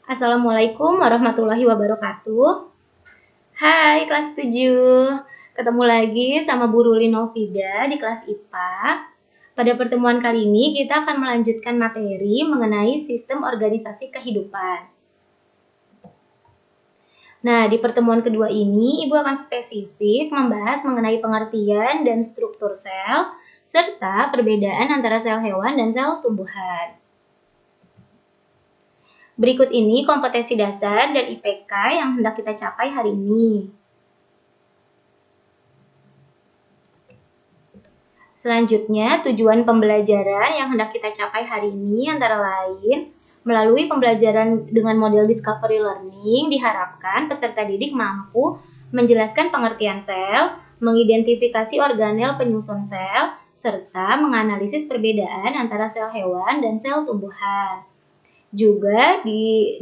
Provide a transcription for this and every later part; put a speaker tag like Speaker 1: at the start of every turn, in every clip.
Speaker 1: Assalamualaikum warahmatullahi wabarakatuh. Hai kelas 7. Ketemu lagi sama Bu Ruli Novida di kelas IPA. Pada pertemuan kali ini kita akan melanjutkan materi mengenai sistem organisasi kehidupan. Nah, di pertemuan kedua ini Ibu akan spesifik membahas mengenai pengertian dan struktur sel serta perbedaan antara sel hewan dan sel tumbuhan. Berikut ini kompetensi dasar dan IPK yang hendak kita capai hari ini. Selanjutnya, tujuan pembelajaran yang hendak kita capai hari ini antara lain, melalui pembelajaran dengan model discovery learning, diharapkan peserta didik mampu menjelaskan pengertian sel, mengidentifikasi organel penyusun sel, serta menganalisis perbedaan antara sel hewan dan sel tumbuhan. Juga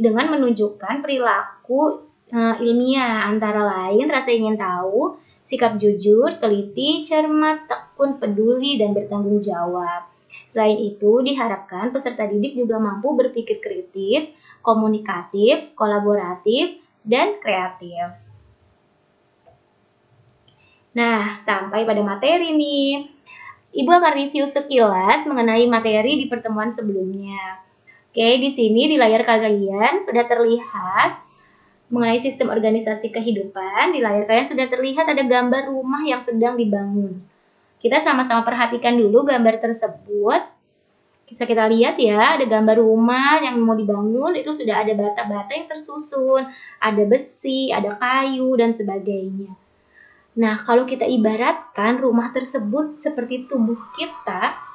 Speaker 1: dengan menunjukkan perilaku ilmiah antara lain rasa ingin tahu, sikap jujur, teliti, cermat, tekun, peduli, dan bertanggung jawab. Selain itu, diharapkan peserta didik juga mampu berpikir kritis, komunikatif, kolaboratif, dan kreatif. Nah, sampai pada materi nih. Ibu akan review sekilas mengenai materi di pertemuan sebelumnya. Oke, di sini di layar kalian sudah terlihat mengenai sistem organisasi kehidupan. Di layar kalian sudah terlihat ada gambar rumah yang sedang dibangun. Kita sama-sama perhatikan dulu gambar tersebut. Bisa kita lihat ya, ada gambar rumah yang mau dibangun, itu sudah ada bata-bata yang tersusun, ada besi, ada kayu, dan sebagainya. Nah, kalau kita ibaratkan rumah tersebut seperti tubuh kita,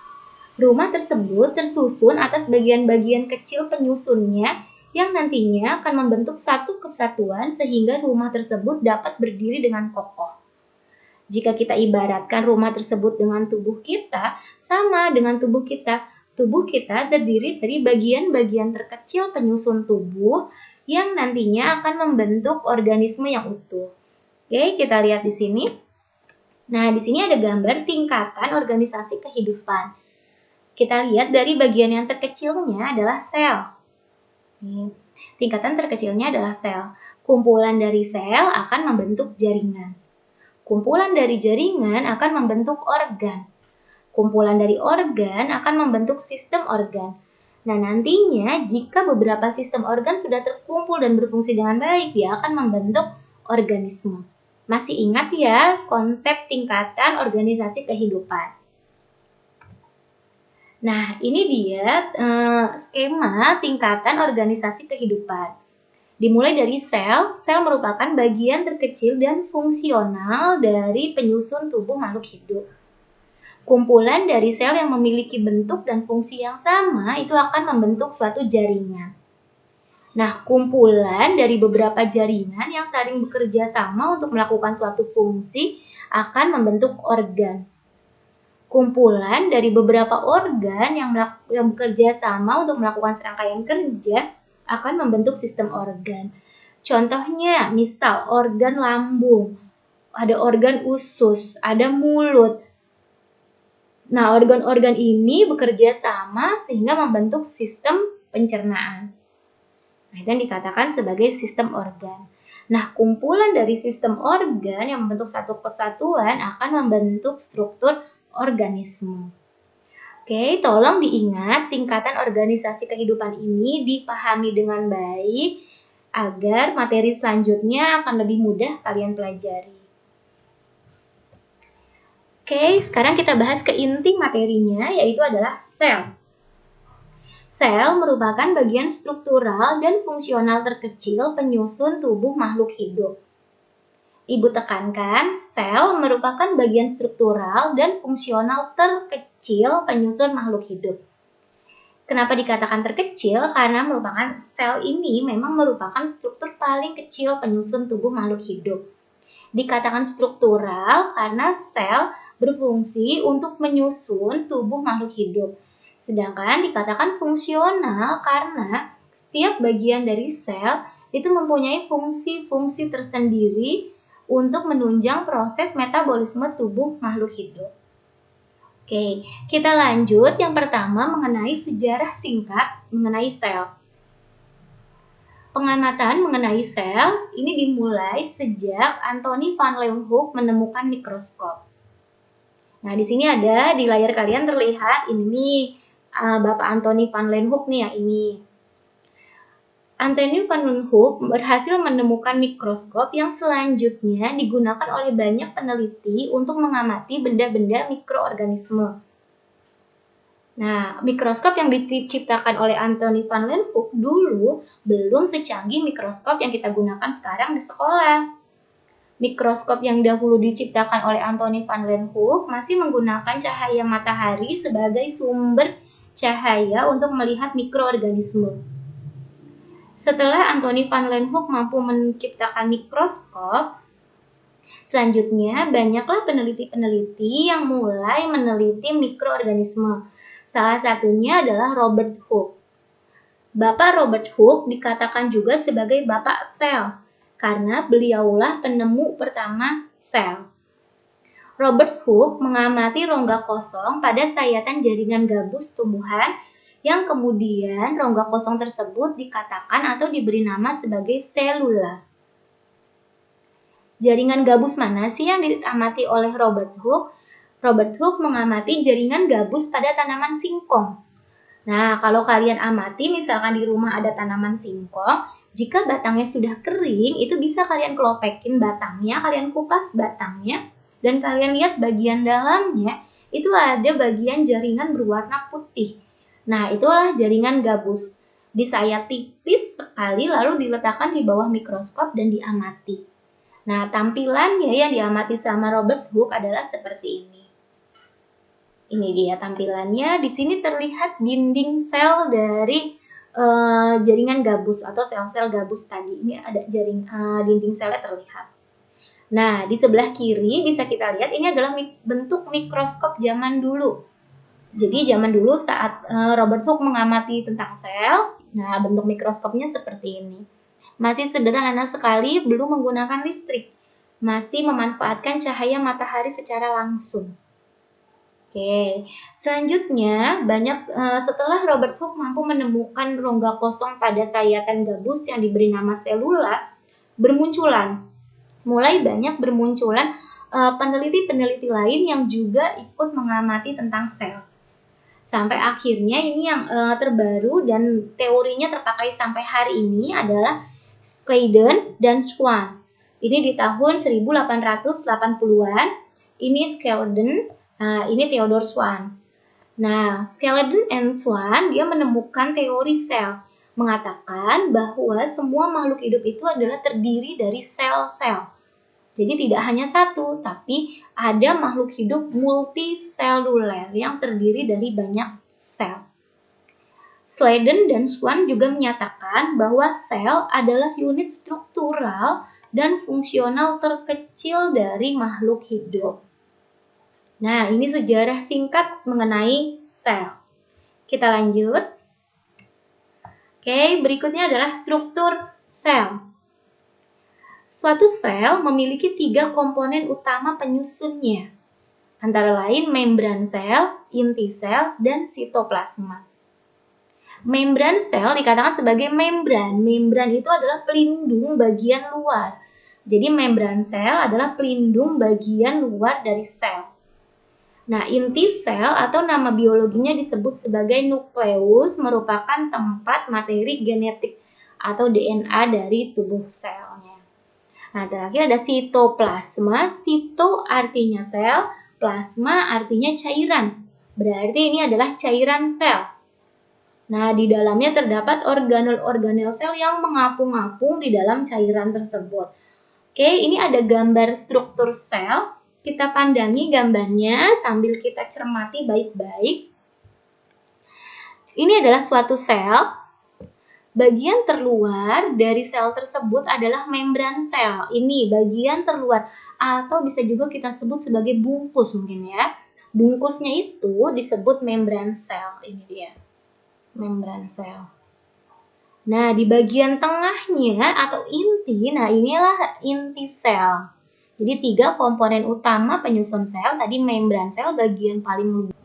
Speaker 1: rumah tersebut tersusun atas bagian-bagian kecil penyusunnya yang nantinya akan membentuk satu kesatuan sehingga rumah tersebut dapat berdiri dengan kokoh. Jika kita ibaratkan rumah tersebut dengan tubuh kita, sama dengan tubuh kita. Tubuh kita terdiri dari bagian-bagian terkecil penyusun tubuh yang nantinya akan membentuk organisme yang utuh. Oke, kita lihat di sini. Nah, di sini ada gambar tingkatan organisasi kehidupan. Kita lihat dari bagian yang terkecilnya adalah sel. Tingkatan terkecilnya adalah sel. Kumpulan dari sel akan membentuk jaringan. Kumpulan dari jaringan akan membentuk organ. Kumpulan dari organ akan membentuk sistem organ. Nah, nantinya jika beberapa sistem organ sudah terkumpul dan berfungsi dengan baik, dia akan membentuk organisme. Masih ingat ya konsep tingkatan organisasi kehidupan? Nah, ini dia skema tingkatan organisasi kehidupan. Dimulai dari sel, sel merupakan bagian terkecil dan fungsional dari penyusun tubuh makhluk hidup. Kumpulan dari sel yang memiliki bentuk dan fungsi yang sama itu akan membentuk suatu jaringan. Nah, kumpulan dari beberapa jaringan yang saling bekerja sama untuk melakukan suatu fungsi akan membentuk organ. Kumpulan dari beberapa organ yang bekerja sama untuk melakukan serangkaian kerja akan membentuk sistem organ. Contohnya, misal organ lambung, ada organ usus, ada mulut. Nah, organ-organ ini bekerja sama sehingga membentuk sistem pencernaan. Nah, itu yang dikatakan sebagai sistem organ. Nah, kumpulan dari sistem organ yang membentuk satu kesatuan akan membentuk struktur organisme. Oke, tolong diingat tingkatan organisasi kehidupan ini dipahami dengan baik agar materi selanjutnya akan lebih mudah kalian pelajari. Oke, sekarang kita bahas ke inti materinya, yaitu adalah sel. Sel merupakan bagian struktural dan fungsional terkecil penyusun tubuh makhluk hidup. Ibu tekankan, sel merupakan bagian struktural dan fungsional terkecil penyusun makhluk hidup. Kenapa dikatakan terkecil? Karena merupakan sel ini memang merupakan struktur paling kecil penyusun tubuh makhluk hidup. Dikatakan struktural karena sel berfungsi untuk menyusun tubuh makhluk hidup. Sedangkan dikatakan fungsional karena setiap bagian dari sel itu mempunyai fungsi-fungsi tersendiri untuk menunjang proses metabolisme tubuh makhluk hidup. Oke, kita lanjut. Yang pertama mengenai sejarah singkat mengenai sel. Pengamatan mengenai sel ini dimulai sejak Anthony van Leeuwenhoek menemukan mikroskop. Nah, di sini ada di layar kalian terlihat ini Bapak Anthony van Leeuwenhoek nih yang ini. Anthony van Leeuwenhoek berhasil menemukan mikroskop yang selanjutnya digunakan oleh banyak peneliti untuk mengamati benda-benda mikroorganisme. Nah, mikroskop yang diciptakan oleh Anthony van Leeuwenhoek dulu belum secanggih mikroskop yang kita gunakan sekarang di sekolah. Mikroskop yang dahulu diciptakan oleh Anthony van Leeuwenhoek masih menggunakan cahaya matahari sebagai sumber cahaya untuk melihat mikroorganisme. Setelah Anthony van Leeuwenhoek mampu menciptakan mikroskop, selanjutnya banyaklah peneliti-peneliti yang mulai meneliti mikroorganisme. Salah satunya adalah Robert Hooke. Bapak Robert Hooke dikatakan juga sebagai Bapak Sel, karena beliaulah penemu pertama sel. Robert Hooke mengamati rongga kosong pada sayatan jaringan gabus tumbuhan yang kemudian rongga kosong tersebut dikatakan atau diberi nama sebagai selula. Jaringan gabus mana sih yang diamati oleh Robert Hooke? Robert Hooke mengamati jaringan gabus pada tanaman singkong. Nah, kalau kalian amati misalkan di rumah ada tanaman singkong, jika batangnya sudah kering, itu bisa kalian kelopekin batangnya, kalian kupas batangnya, dan kalian lihat bagian dalamnya, itu ada bagian jaringan berwarna putih. Nah, itulah jaringan gabus. Disayat tipis sekali lalu diletakkan di bawah mikroskop dan diamati. Nah, tampilannya yang diamati sama Robert Hooke adalah seperti ini. Ini dia tampilannya. Di sini terlihat dinding sel dari jaringan gabus atau sel-sel gabus tadi. Ini ada dinding selnya terlihat. Nah, di sebelah kiri bisa kita lihat ini adalah bentuk mikroskop zaman dulu. Jadi zaman dulu saat Robert Hooke mengamati tentang sel, nah bentuk mikroskopnya seperti ini. Masih sederhana sekali, belum menggunakan listrik. Masih memanfaatkan cahaya matahari secara langsung. Oke, selanjutnya setelah Robert Hooke mampu menemukan rongga kosong pada sayatan gabus yang diberi nama selula, mulai banyak bermunculan peneliti-peneliti lain yang juga ikut mengamati tentang sel. Sampai akhirnya ini yang terbaru dan teorinya terpakai sampai hari ini adalah Schleiden dan Swan. Ini di tahun 1880-an. Ini Schleiden, ini Theodor Swan. Nah, Schleiden and Swan dia menemukan teori sel, mengatakan bahwa semua makhluk hidup itu adalah terdiri dari sel-sel. Jadi tidak hanya satu, tapi ada makhluk hidup multiseluler yang terdiri dari banyak sel. Schleiden dan Swan juga menyatakan bahwa sel adalah unit struktural dan fungsional terkecil dari makhluk hidup. Nah, ini sejarah singkat mengenai sel. Kita lanjut. Oke, berikutnya adalah struktur sel. Suatu sel memiliki 3 komponen utama penyusunnya, antara lain membran sel, inti sel, dan sitoplasma. Membran sel dikatakan sebagai membran. Membran itu adalah pelindung bagian luar. Jadi membran sel adalah pelindung bagian luar dari sel. Nah, inti sel atau nama biologinya disebut sebagai nukleus merupakan tempat materi genetik atau DNA dari tubuh selnya. Nah, terakhir ada sitoplasma. Sito artinya sel, plasma artinya cairan. Berarti ini adalah cairan sel. Nah, di dalamnya terdapat organel-organel sel yang mengapung-apung di dalam cairan tersebut. Oke, ini ada gambar struktur sel. Kita pandangi gambarnya sambil kita cermati baik-baik. Ini adalah suatu sel. Bagian terluar dari sel tersebut adalah membran sel. Ini bagian terluar atau bisa juga kita sebut sebagai bungkus mungkin ya. Bungkusnya itu disebut membran sel. Ini dia. Membran sel. Nah, di bagian tengahnya atau inti, nah inilah inti sel. Jadi 3 komponen utama penyusun sel, tadi membran sel bagian paling luar.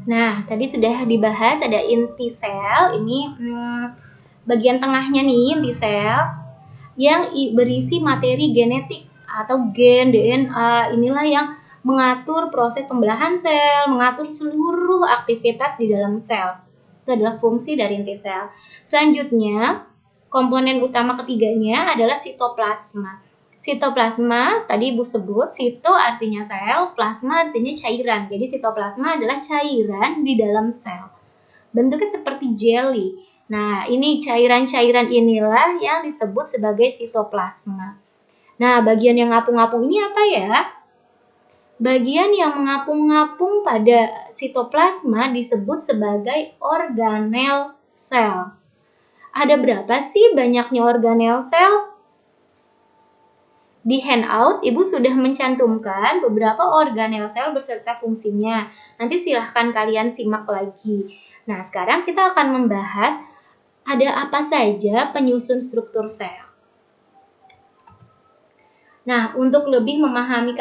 Speaker 1: Nah, tadi sudah dibahas ada inti sel, ini bagian tengahnya nih inti sel yang berisi materi genetik atau gen DNA. Inilah yang mengatur proses pembelahan sel, mengatur seluruh aktivitas di dalam sel. Itu adalah fungsi dari inti sel. Selanjutnya, komponen utama ketiganya adalah sitoplasma. Sitoplasma, tadi Ibu sebut, sito artinya sel, plasma artinya cairan. Jadi sitoplasma adalah cairan di dalam sel. Bentuknya seperti jelly. Nah, ini cairan-cairan inilah yang disebut sebagai sitoplasma. Nah, bagian yang ngapung-ngapung ini apa ya? Bagian yang mengapung-ngapung pada sitoplasma disebut sebagai organel sel. Ada berapa sih banyaknya organel sel? Di handout, Ibu sudah mencantumkan beberapa organel sel beserta fungsinya. Nanti silahkan kalian simak lagi. Nah, sekarang kita akan membahas ada apa saja penyusun struktur sel. Nah, untuk lebih memahami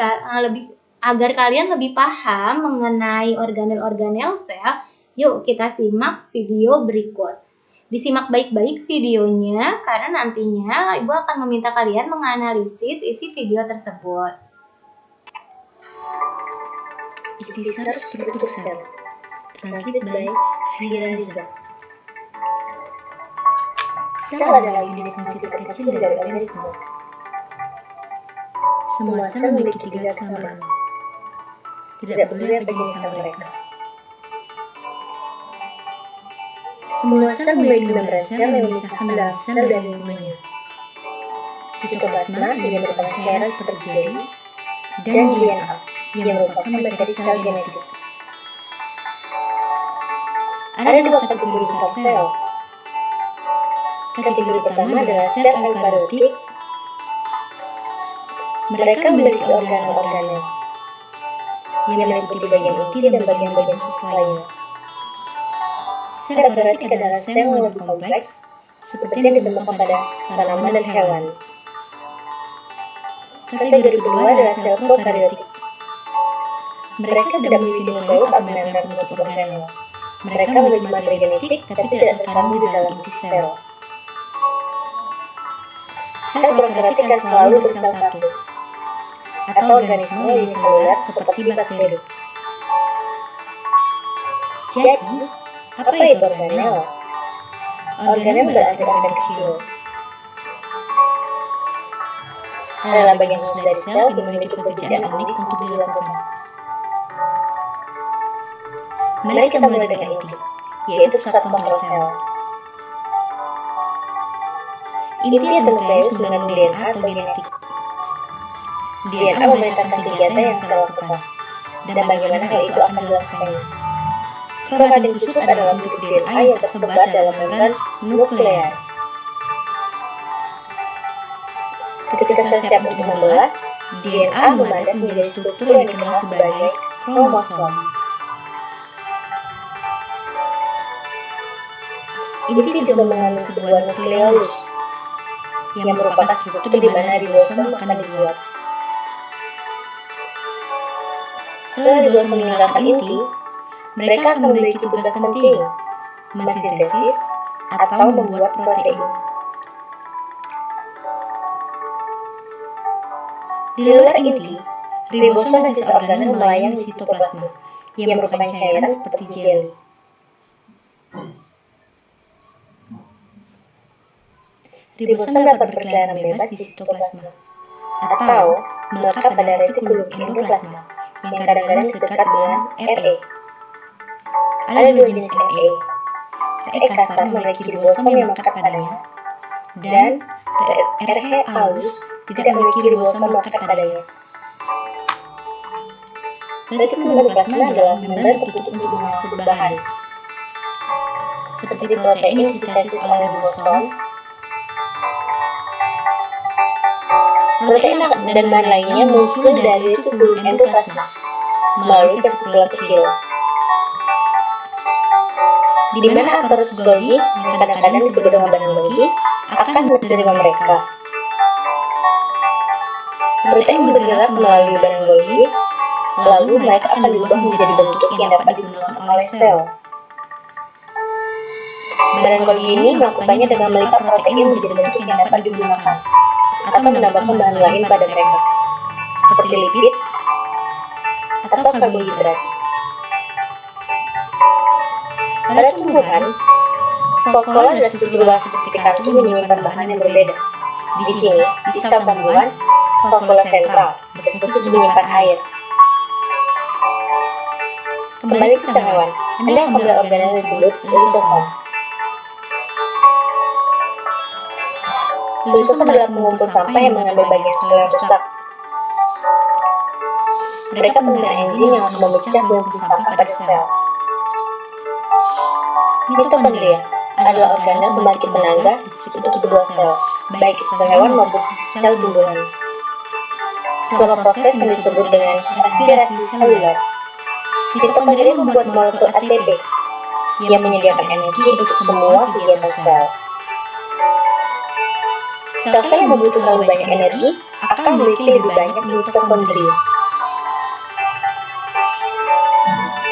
Speaker 1: agar kalian lebih paham mengenai organel-organel sel, yuk kita simak video berikut. Disimak baik-baik videonya karena nantinya Ibu akan meminta kalian menganalisis isi video tersebut.
Speaker 2: Ikhtisar struktur sel. Translate by Firaliza. Sel adalah unit fungsi terkecil dari organisme. Semua sel memiliki 3 kesamaan. Tidak peduli apa jenis sel mereka. Semua sel memiliki membran sel yang memisahkan dalam sel dari lingkungannya. Sitoplasma yang merupakan cairan seperti jelly, dan DNA yang merupakan materi sel genetik. Ada 2 kategori besar sel. Kategori pertama adalah sel eukariotik. Mereka memiliki organel-organel yang meliputi bagian inti dan bagian-bagian khusus lainnya. Sel eukariotik adalah sel yang lebih kompleks, seperti yang ditemukan pada tanaman dan hewan. Kategori kedua adalah sel prokariotik. Mereka tidak memiliki nukleus atau membran penutup organel. Mereka memiliki materi genetik, tapi tidak terkandung di dalam inti sel. Sel prokariotik akan selalu bersel satu, atau organisme uniselular seperti bakteri. Jadi, apa itu organel? Organel berarti organ kecil. Adalah bagian khusus dari sel yang memiliki pekerjaan unik untuk dilakukan. Mari kita mulai dari inti, yaitu pusat kontrol sel. Inti atau nukleus mengandung DNA atau genetik. DNA memerintahkan kegiatan yang sel lakukan, dan bagaimana hal itu akan dilakukannya. Kromatin khusus adalah bentuk DNA yang tersebar dalam membran nuklear. Ketika sel siap untuk membelah, DNA mendadak menjadi struktur yang dikenal sebagai kromosom. Inti juga mengandung sebuah nukleolus, yang merupakan struktur di mana ribosom akan dibuat. Setelah ribosom meninggalkan inti, mereka akan memiliki tugas penting, mensintesis atau membuat protein. Di luar inti, ribosom dan sisa organel melayani sitoplasma, yang merupakan cairan seperti jelly. Ribosom dapat berkeliaran bebas di sitoplasma, atau melekat pada retikulum endoplasma, yang kadang-kadang disekat dengan RE. Ada 2 jenis RE. RE kasar memiliki ribosom yang melekat padanya, dan RE halus tidak memiliki ribosom melekat padanya. Retikulum endoplasma adalah membran tertutup untuk mengangkut bahan, seperti protein yang disintesis oleh ribosom, protein dan bahan lainnya muncul dari retikulum endoplasma melalui vesicula kecil, di mana aparatus Golgi yang kadang-kadang disebut dengan badan Golgi akan menerima mereka. Protein bergerak melalui badan Golgi, lalu mereka akan diubah menjadi bentuk yang dapat digunakan oleh sel. Badan Golgi ini melakukannya dengan melipat protein menjadi bentuk yang dapat digunakan atau menambahkan bahan lain pada mereka, seperti lipid atau karbohidrat. Pada tumbuhan, folklore adalah struktur seperti kartu menyimpan bahan yang berbeda. Di sini, di sel tumbuhan, folklore sentral berfungsi untuk menyimpan air. Kembali ke sel hewan, ada yang melihat organel yang disebut lisosom. Lisosom adalah pengumpul sampah yang mengambil bagian sel yang rusak. Mereka menggunakan enzim yang akan memecah pengumpul sampah pada sel. Mitokondria adalah organel pembangkit tenaga di struktur kedua sel, baik sel hewan maupun sel tumbuhan. Selama proses yang disebut dengan respirasi seluler, mitokondria membuat molekul ATP yang menyediakan energi untuk semua kegiatan sel. Sel-sel yang membutuhkan lebih banyak energi akan memiliki lebih banyak mitokondria.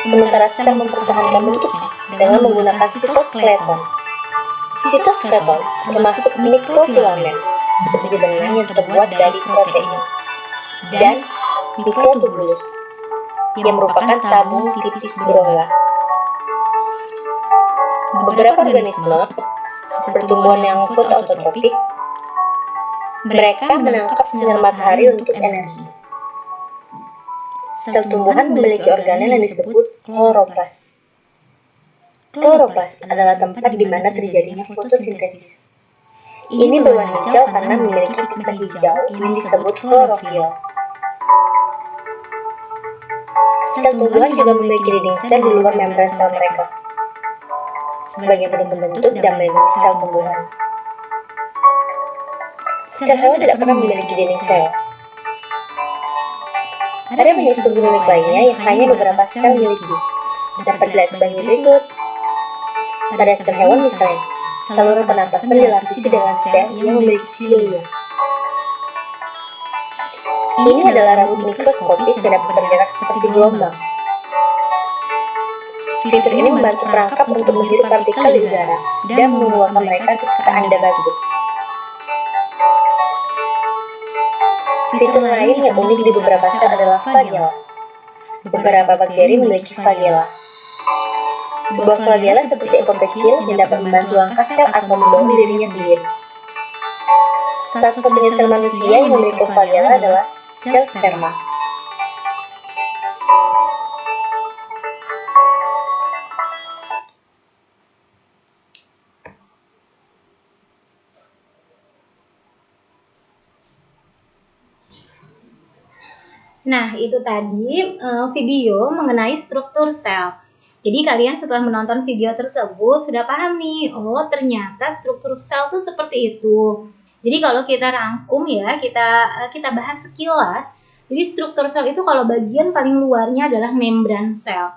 Speaker 2: Sementara sel mempertahankan bentuknya dengan menggunakan sitoskeleton. Sitoskeleton termasuk mikrofilamen, seperti benang yang terbuat dari protein, dan mikrotubulus, yang merupakan tabung tipis berongga. Beberapa organisme, seperti tumbuhan yang fotoautotrofik, mereka menangkap sinar matahari untuk energi. Sel tumbuhan memiliki organel yang disebut kloroplas. Kloroplas adalah tempat di mana terjadinya fotosintesis. Ini berwarna hijau karena memiliki pigmen hijau yang disebut klorofil. Sel tumbuhan juga memiliki dinding sel di luar membran sel mereka, sebagai bentuk dan melindungi sel tumbuhan. Sel hewan tidak pernah memiliki dinding sel. Ada banyak struktur unik lainnya yang hanya beberapa sel miliki. Dapat dilihat sebagai berikut. Pada sel hewan misalnya, saluran pernapasan dilapisi dengan sel yang memiliki silia. Ini adalah rambut mikroskopis yang dapat bergerak seperti gelombang. Fitur ini membantu perangkap untuk menghirup partikel di udara dan mengeluarkan mereka ketika Anda batuk. Fitur lain yang unik di beberapa sel adalah flagella. Beberapa bakteri memiliki flagella. Sebuah flagella seperti ekor kecil yang dapat membantu langkah sel atau membawa dirinya sendiri. Satu-satunya sel manusia yang memiliki flagella adalah sel sperma.
Speaker 1: Nah, itu tadi video mengenai struktur sel. Jadi kalian setelah menonton video tersebut sudah paham nih, oh ternyata struktur sel tuh seperti itu. Jadi kalau kita rangkum ya, kita bahas sekilas. Jadi struktur sel itu kalau bagian paling luarnya adalah membran sel.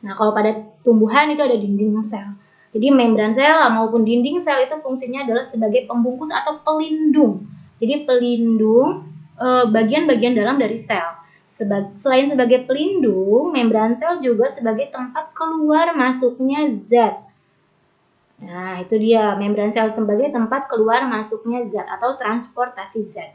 Speaker 1: Nah, kalau pada tumbuhan itu ada dinding sel. Jadi membran sel maupun dinding sel itu fungsinya adalah sebagai pembungkus atau pelindung. Jadi pelindung bagian-bagian dalam dari sel. Selain sebagai pelindung, membran sel juga sebagai tempat keluar masuknya zat. Nah, itu dia membran sel sebagai tempat keluar masuknya zat atau transportasi zat.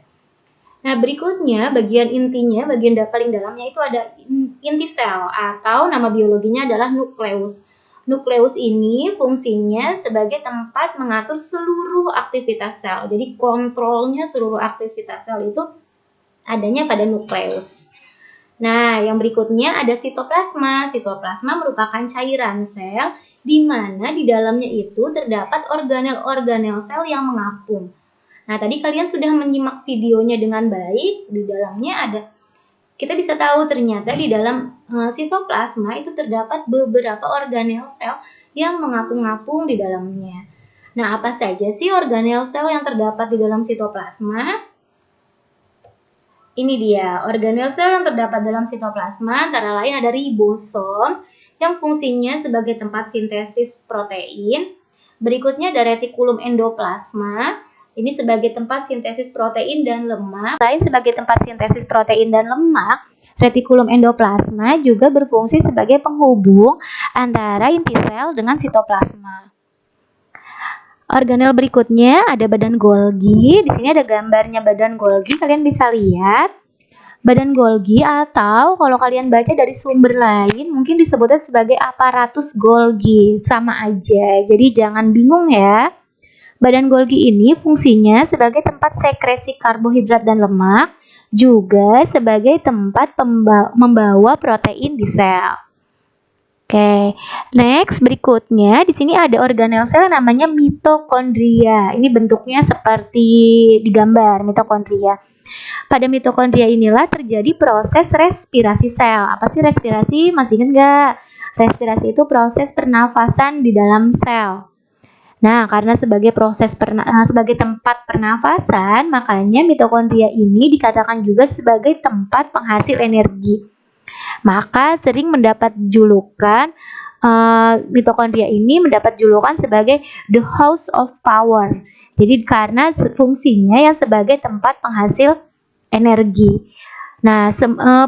Speaker 1: Nah, berikutnya bagian intinya, bagian paling dalamnya itu ada inti sel atau nama biologinya adalah nukleus. Nukleus ini fungsinya sebagai tempat mengatur seluruh aktivitas sel. Jadi kontrolnya seluruh aktivitas sel itu adanya pada nukleus. Nah, yang berikutnya ada sitoplasma. Sitoplasma merupakan cairan sel di mana di dalamnya itu terdapat organel-organel sel yang mengapung. Nah, tadi kalian sudah menyimak videonya dengan baik. Di dalamnya ada, kita bisa tahu ternyata di dalam sitoplasma itu terdapat beberapa organel sel yang mengapung-apung di dalamnya. Nah, apa saja sih organel sel yang terdapat di dalam sitoplasma? Ini dia, organel sel yang terdapat dalam sitoplasma antara lain ada ribosom yang fungsinya sebagai tempat sintesis protein. Berikutnya ada retikulum endoplasma, ini sebagai tempat sintesis protein dan lemak. Selain sebagai tempat sintesis protein dan lemak, retikulum endoplasma juga berfungsi sebagai penghubung antara inti sel dengan sitoplasma. Organel berikutnya ada badan Golgi. Di sini ada gambarnya badan Golgi, kalian bisa lihat. Badan Golgi atau kalau kalian baca dari sumber lain mungkin disebutnya sebagai aparatus Golgi, sama aja. Jadi jangan bingung ya. Badan Golgi ini fungsinya sebagai tempat sekresi karbohidrat dan lemak, juga sebagai tempat membawa protein di sel. Oke, next berikutnya di sini ada organel sel namanya mitokondria. Ini bentuknya seperti di gambar mitokondria. Pada mitokondria inilah terjadi proses respirasi sel. Apa sih respirasi? Masih ingat nggak? Respirasi itu proses pernafasan di dalam sel. Nah, karena sebagai sebagai tempat pernafasan, makanya mitokondria ini dikatakan juga sebagai tempat penghasil energi. Maka sering mendapat julukan mitokondria ini mendapat julukan sebagai the house of power. Jadi karena fungsinya yang sebagai tempat penghasil energi. Nah,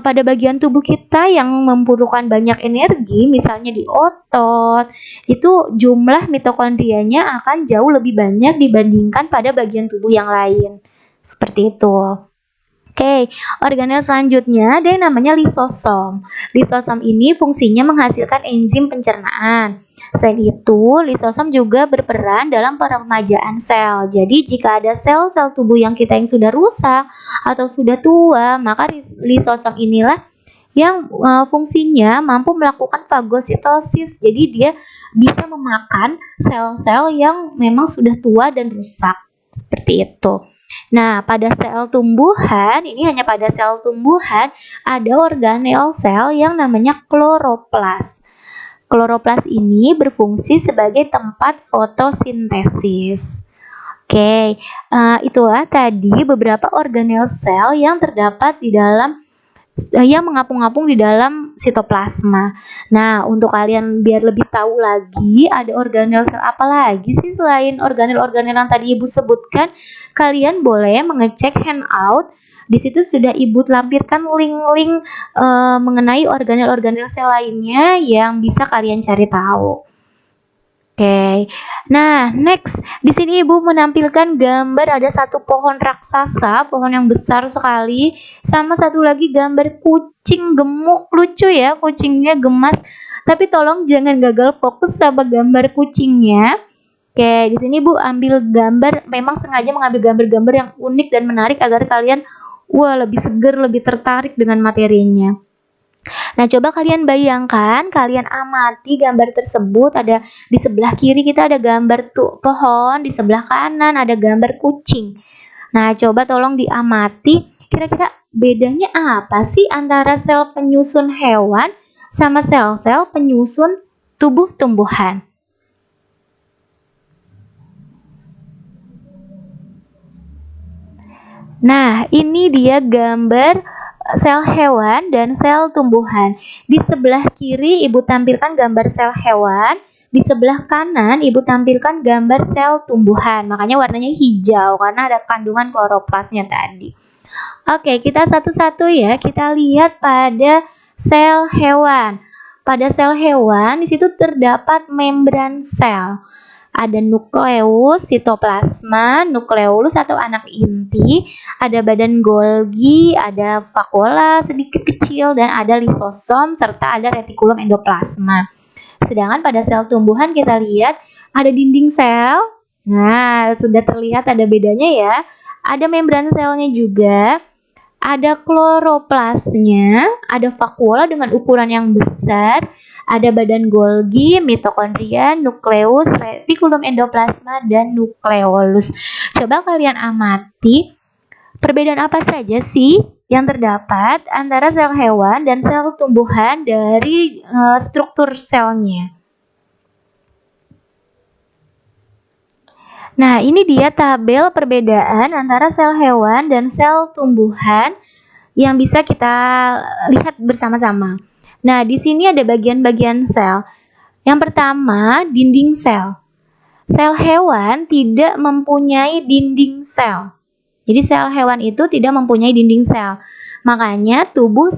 Speaker 1: pada bagian tubuh kita yang memerlukan banyak energi, misalnya di otot, itu jumlah mitokondrianya akan jauh lebih banyak dibandingkan pada bagian tubuh yang lain. Seperti itu. Oke, organel selanjutnya ada yang namanya lisosom. Lisosom ini fungsinya menghasilkan enzim pencernaan. Selain itu, lisosom juga berperan dalam peremajaan sel. Jadi, jika ada sel-sel tubuh yang sudah rusak atau sudah tua, maka lisosom inilah yang fungsinya mampu melakukan fagositosis. Jadi, dia bisa memakan sel-sel yang memang sudah tua dan rusak. Seperti itu. Nah, pada sel tumbuhan, ini hanya pada sel tumbuhan, ada organel sel yang namanya kloroplas. Kloroplas ini berfungsi sebagai tempat fotosintesis. Oke, itulah tadi beberapa organel sel yang terdapat di dalam yang mengapung-apung di dalam sitoplasma. Nah, untuk kalian biar lebih tahu lagi, ada organel sel apa lagi sih selain organel-organel yang tadi Ibu sebutkan? Kalian boleh mengecek handout. Di situ sudah Ibu lampirkan link-link mengenai organel-organel sel lainnya yang bisa kalian cari tahu. Oke, nah next di sini Ibu menampilkan gambar ada satu pohon raksasa, pohon yang besar sekali, sama satu lagi gambar kucing gemuk, lucu ya, kucingnya gemas. Tapi tolong jangan gagal fokus sama gambar kucingnya. Oke, di sini Ibu ambil gambar, memang sengaja mengambil gambar-gambar yang unik dan menarik agar kalian lebih seger, lebih tertarik dengan materinya. Nah, coba kalian bayangkan, kalian amati gambar tersebut. Ada di sebelah kiri kita ada gambar pohon, di sebelah kanan ada gambar kucing. Nah, coba tolong diamati, kira-kira bedanya apa sih antara sel penyusun hewan sama sel-sel penyusun tubuh tumbuhan? Nah, ini dia gambar sel hewan dan sel tumbuhan. Di sebelah kiri Ibu tampilkan gambar sel hewan, di sebelah kanan Ibu tampilkan gambar sel tumbuhan. Makanya warnanya hijau karena ada kandungan kloroplasnya tadi. Oke, kita satu-satu ya. Kita lihat pada sel hewan. Pada sel hewan di situ terdapat membran sel. Ada nukleus, sitoplasma, nukleolus atau anak inti, ada badan Golgi, ada vakuola sedikit kecil, dan ada lisosom, serta ada retikulum endoplasma. Sedangkan pada sel tumbuhan kita lihat ada dinding sel. Nah, sudah terlihat ada bedanya ya. Ada membran selnya juga, ada kloroplasnya, ada vakuola dengan ukuran yang besar, ada badan Golgi, mitokondria, nukleus, retikulum endoplasma, dan nukleolus. Coba kalian amati perbedaan apa saja sih yang terdapat antara sel hewan dan sel tumbuhan dari struktur selnya. Nah, ini dia tabel perbedaan antara sel hewan dan sel tumbuhan yang bisa kita lihat bersama-sama. Nah, di sini ada bagian-bagian sel. Yang pertama, dinding sel. Sel hewan tidak mempunyai dinding sel. Jadi sel hewan itu tidak mempunyai dinding sel. Makanya tubuh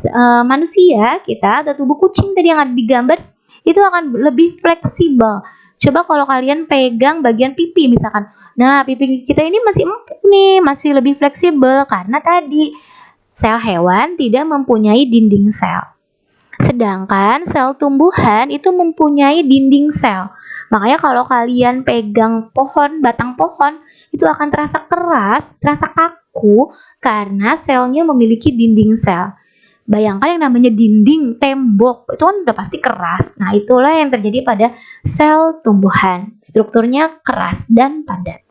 Speaker 1: manusia kita atau tubuh kucing tadi yang ada di gambar itu akan lebih fleksibel Coba kalau kalian pegang bagian pipi misalkan. Nah, pipi kita ini masih empuk nih, masih lebih fleksibel karena tadi sel hewan tidak mempunyai dinding sel. Sedangkan sel tumbuhan itu mempunyai dinding sel. Makanya kalau kalian pegang pohon, batang pohon, itu akan terasa keras, terasa kaku karena selnya memiliki dinding sel. Bayangkan yang namanya dinding, tembok, itu kan udah pasti keras. Nah, itulah yang terjadi pada sel tumbuhan. Strukturnya keras dan padat.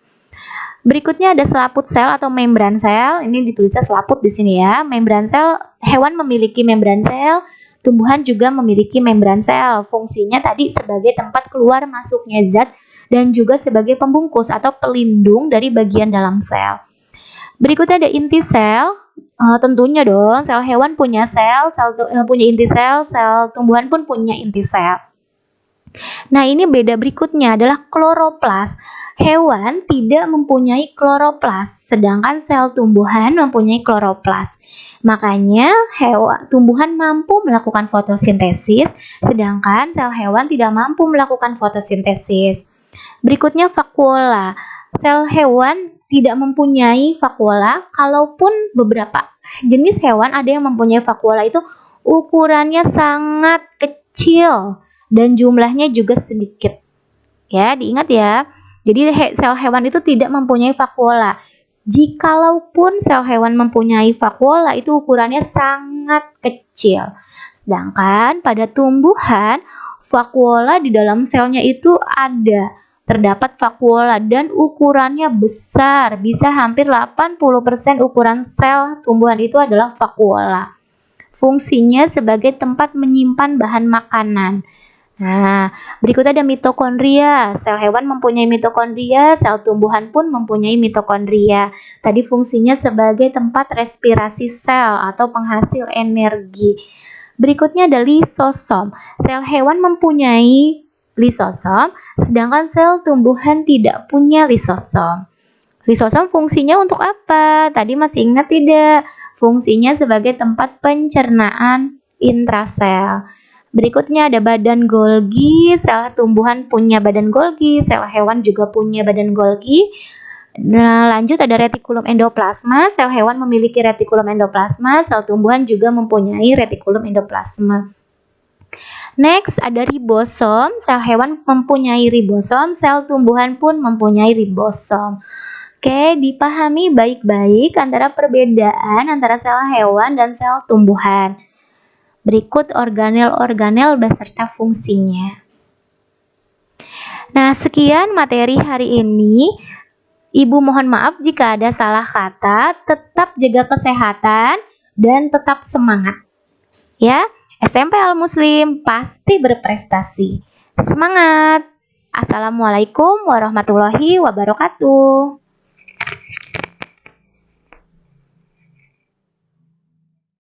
Speaker 1: Berikutnya ada selaput sel atau membran sel. Ini ditulisnya selaput di sini ya. Membran sel, hewan memiliki membran sel, tumbuhan juga memiliki membran sel. Fungsinya tadi sebagai tempat keluar masuknya zat dan juga sebagai pembungkus atau pelindung dari bagian dalam sel. Berikutnya ada inti sel. Tentunya dong, sel hewan punya sel punya inti sel tumbuhan pun punya inti sel. Nah, ini beda berikutnya adalah kloroplas. Hewan tidak mempunyai kloroplas, sedangkan sel tumbuhan mempunyai kloroplas. Makanya tumbuhan mampu melakukan fotosintesis, sedangkan sel hewan tidak mampu melakukan fotosintesis. Berikutnya vakuola. Sel hewan tidak mempunyai vakuola, kalaupun beberapa jenis hewan ada yang mempunyai vakuola itu ukurannya sangat kecil dan jumlahnya juga sedikit. Ya, diingat ya. Jadi sel hewan itu tidak mempunyai vakuola. Jikalaupun sel hewan mempunyai vakuola itu ukurannya sangat kecil. Sedangkan pada tumbuhan vakuola di dalam selnya itu terdapat vakuola dan ukurannya besar, bisa hampir 80% ukuran sel tumbuhan itu adalah vakuola. Fungsinya sebagai tempat menyimpan bahan makanan. Nah, berikutnya ada mitokondria. Sel hewan mempunyai mitokondria, sel tumbuhan pun mempunyai mitokondria. Tadi fungsinya sebagai tempat respirasi sel atau penghasil energi. Berikutnya ada lisosom. Sel hewan mempunyai lisosom, sedangkan sel tumbuhan tidak punya lisosom. Lisosom fungsinya untuk apa? Tadi masih ingat tidak? Fungsinya sebagai tempat pencernaan intrasel. Berikutnya ada badan Golgi. Sel tumbuhan punya badan Golgi, sel hewan juga punya badan Golgi. Nah, lanjut ada retikulum endoplasma. Sel hewan memiliki retikulum endoplasma, sel tumbuhan juga mempunyai retikulum endoplasma. Next ada ribosom. Sel hewan mempunyai ribosom, sel tumbuhan pun mempunyai ribosom. Oke, dipahami baik-baik antara perbedaan antara sel hewan dan sel tumbuhan. Berikut organel-organel beserta fungsinya. Nah, sekian materi hari ini. Ibu mohon maaf jika ada salah kata. Tetap jaga kesehatan dan tetap semangat. Ya. SMP Al Muslim pasti berprestasi. Semangat! Assalamualaikum warahmatullahi wabarakatuh.